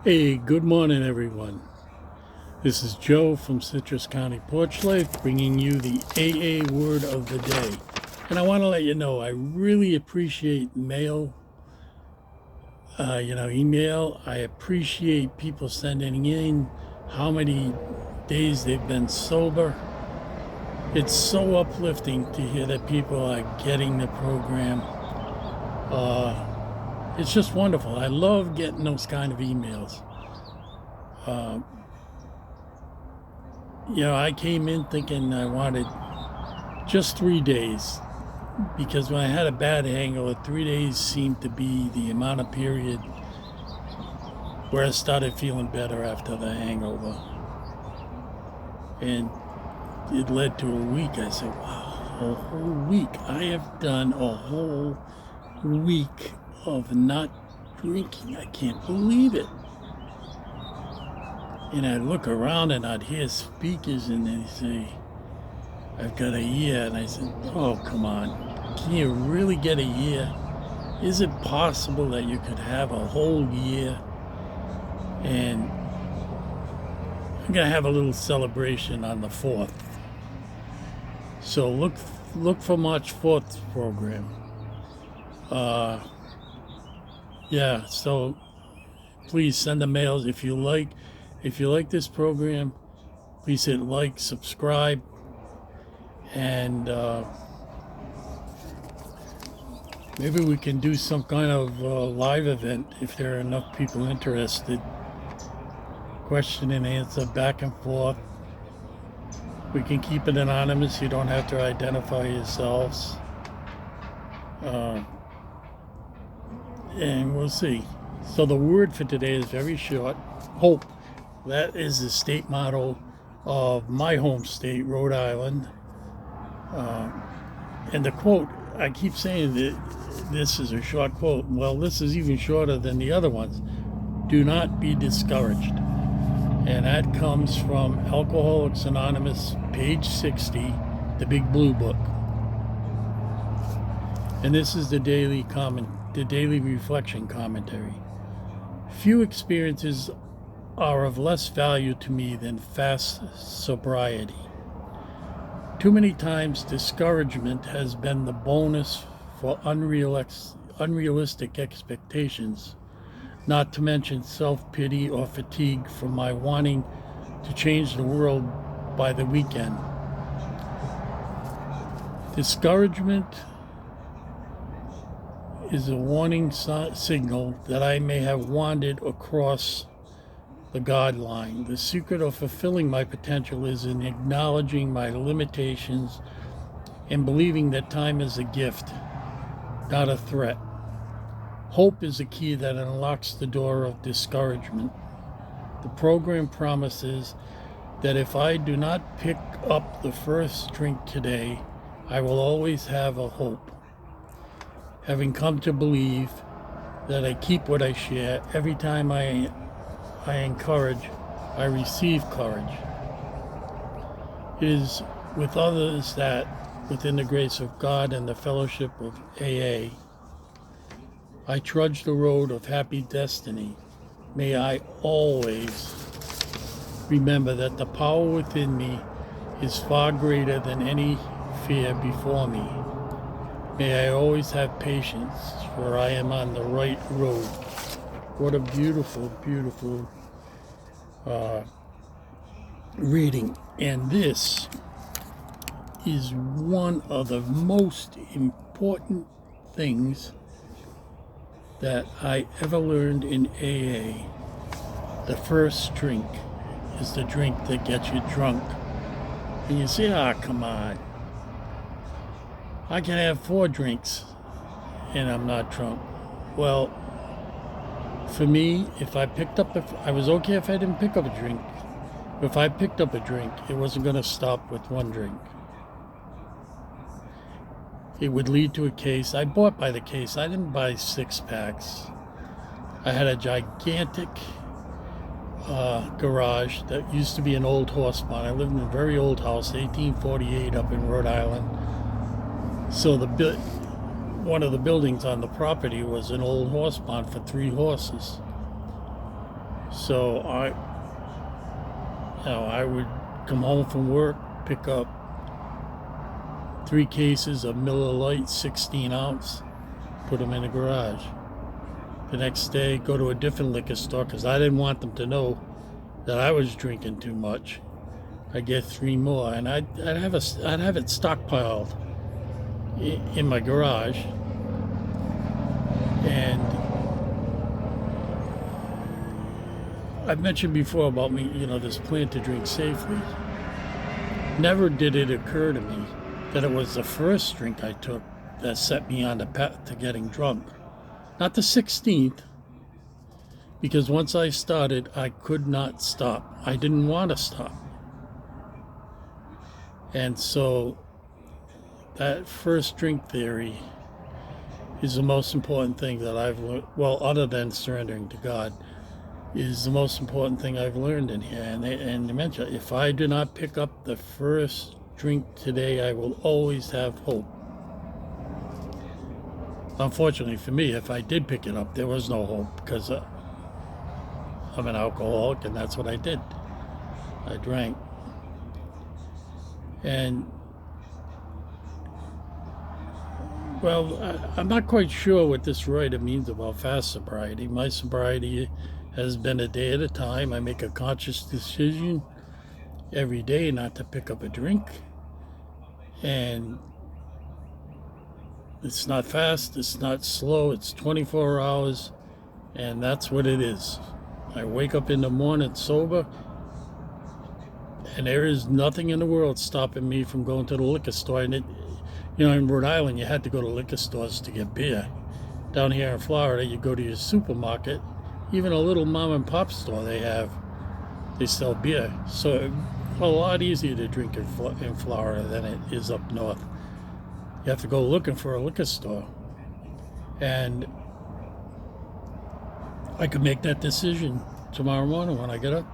Hey, good morning, everyone. This is Joe from Citrus County Porch Life bringing you the AA word of the day. And I want to let you know I really appreciate email. I appreciate people sending in how many days they've been sober. It's so uplifting to hear that people are getting the program. It's just wonderful. I love getting those kind of emails. I came in thinking I wanted just 3 days because when I had a bad hangover, 3 days seemed to be the amount of period where I started feeling better after the hangover. And it led to a week. I said, wow, a whole week. I have done a whole week of not drinking. I can't believe it. And I'd look around and I'd hear speakers and they'd say, I've got a year. And I said, oh, come on. Can you really get a year? Is it possible that you could have a whole year? And I'm going to have a little celebration on the 4th. So look for March 4th program. So please send the mails if you like. If you like this program, please hit like, subscribe, and maybe we can do some kind of live event if there are enough people interested. Question and answer, back and forth. We can keep it anonymous. You don't have to identify yourselves. And we'll see. So the word for today is very short. Hope. That is the state motto of my home state, Rhode Island. And the quote, I keep saying that this is a short quote. Well, this is even shorter than the other ones. Do not be discouraged. And that comes from Alcoholics Anonymous, page 60, the Big Blue Book. And this is the daily reflection commentary. Few experiences are of less value to me than fast sobriety. Too many times discouragement has been the bonus for unrealistic expectations, not to mention self-pity or fatigue from my wanting to change the world by the weekend. Discouragement is a warning signal that I may have wandered across the God line. The secret of fulfilling my potential is in acknowledging my limitations and believing that time is a gift, not a threat. Hope is the key that unlocks the door of discouragement. The program promises that if I do not pick up the first drink today, I will always have a hope. Having come to believe that I keep what I share, every time I encourage, I receive courage. It is with others that, within the grace of God and the fellowship of AA, I trudge the road of happy destiny. May I always remember that the power within me is far greater than any fear before me. May I always have patience, for I am on the right road. What a beautiful, beautiful reading. And this is one of the most important things that I ever learned in AA. The first drink is the drink that gets you drunk. And you say, come on. I can have 4 drinks and I'm not drunk. Well, for me, I was okay if I didn't pick up a drink. If I picked up a drink, it wasn't going to stop with 1 drink. It would lead to a case. I bought by the case. I didn't buy 6-packs. I had a gigantic garage that used to be an old horse barn. I lived in a very old house, 1848, up in Rhode Island. So one of the buildings on the property was an old horse barn for 3 horses. So I would come home from work, pick up 3 cases of Miller Lite 16 ounce, put them in the garage. The next day, go to a different liquor store because I didn't want them to know that I was drinking too much. I get 3 more, and I'd have it stockpiled in my garage. And I've mentioned before about me, this plan to drink safely. Never did it occur to me that it was the first drink I took that set me on the path to getting drunk. Not the 16th, because once I started, I could not stop. I didn't want to stop. And so that first drink theory is the most important thing that I've learned, well, other than surrendering to God, is the most important thing I've learned in here. And they mention, if I do not pick up the first drink today, I will always have hope. Unfortunately for me, if I did pick it up, there was no hope because I'm an alcoholic, and that's what I did. I drank. And, well, I'm not quite sure what this writer means about fast sobriety. My sobriety has been a day at a time. I make a conscious decision every day not to pick up a drink. And it's not fast, it's not slow, it's 24 hours, and that's what it is. I wake up in the morning sober, and there is nothing in the world stopping me from going to the liquor store. And in Rhode Island, you had to go to liquor stores to get beer. Down here in Florida, you go to your supermarket, even a little mom and pop store they sell beer. So a lot easier to drink in Florida than it is up north. You have to go looking for a liquor store. And I could make that decision tomorrow morning when I get up.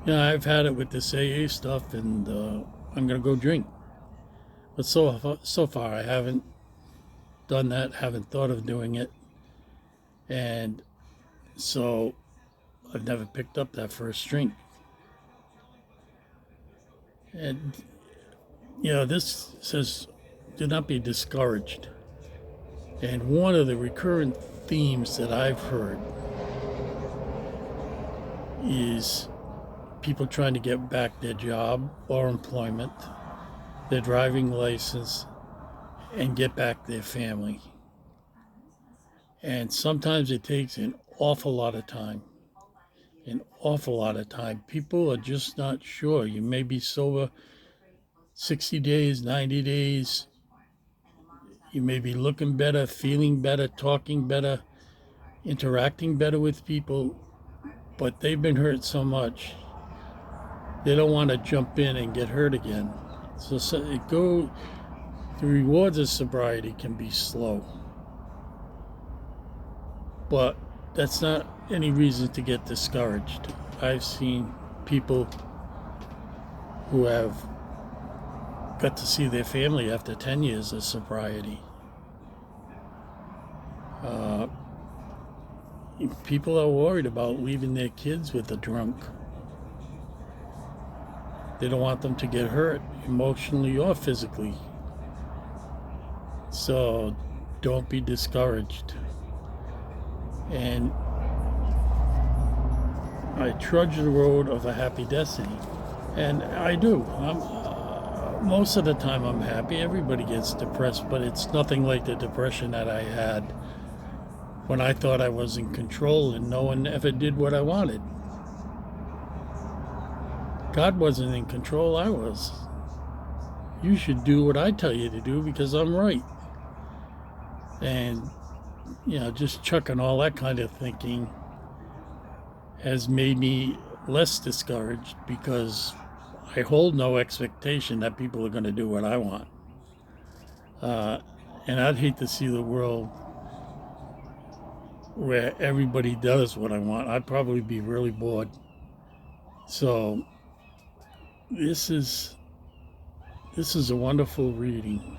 I've had it with this AA stuff, and I'm going to go drink. But so far, I haven't done that, haven't thought of doing it. And so I've never picked up that first drink. And, this says, do not be discouraged. And one of the recurrent themes that I've heard is people trying to get back their job or employment, their driving license, and get back their family. And sometimes it takes an awful lot of time. People are just not sure. You may be sober 60 days, 90 days. You may be looking better, feeling better, talking better, interacting better with people, but they've been hurt so much, they don't want to jump in and get hurt again. So the rewards of sobriety can be slow. But that's not any reason to get discouraged. I've seen people who have got to see their family after 10 years of sobriety. People are worried about leaving their kids with a drunk. They don't want them to get hurt emotionally or physically. So don't be discouraged. And I trudge the road of a happy destiny. And I do. Most of the time I'm happy. Everybody gets depressed, but it's nothing like the depression that I had when I thought I was in control and no one ever did what I wanted. God wasn't in control, I was. You should do what I tell you to do because I'm right. And, just chucking all that kind of thinking has made me less discouraged because I hold no expectation that people are going to do what I want. And I'd hate to see the world where everybody does what I want. I'd probably be really bored. So this is a wonderful reading,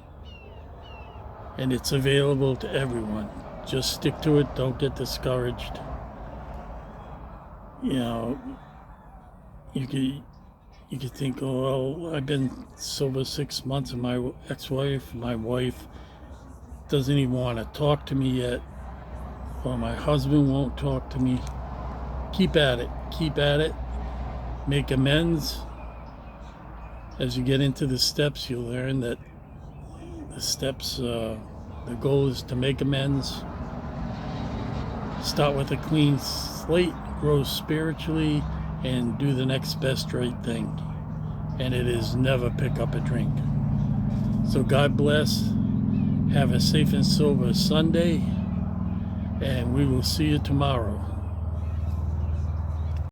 and it's available to everyone. Just stick to it. Don't get discouraged. you know, you could think, oh, well, I've been sober 6 months, and my ex-wife, my wife, doesn't even want to talk to me yet, or my husband won't talk to me. Keep at it. Keep at it. Make amends. As you get into the steps, you'll learn that the steps, the goal is to make amends. Start with a clean slate, grow spiritually, and do the next best right thing. And it is never pick up a drink. So God bless. Have a safe and sober Sunday, and we will see you tomorrow.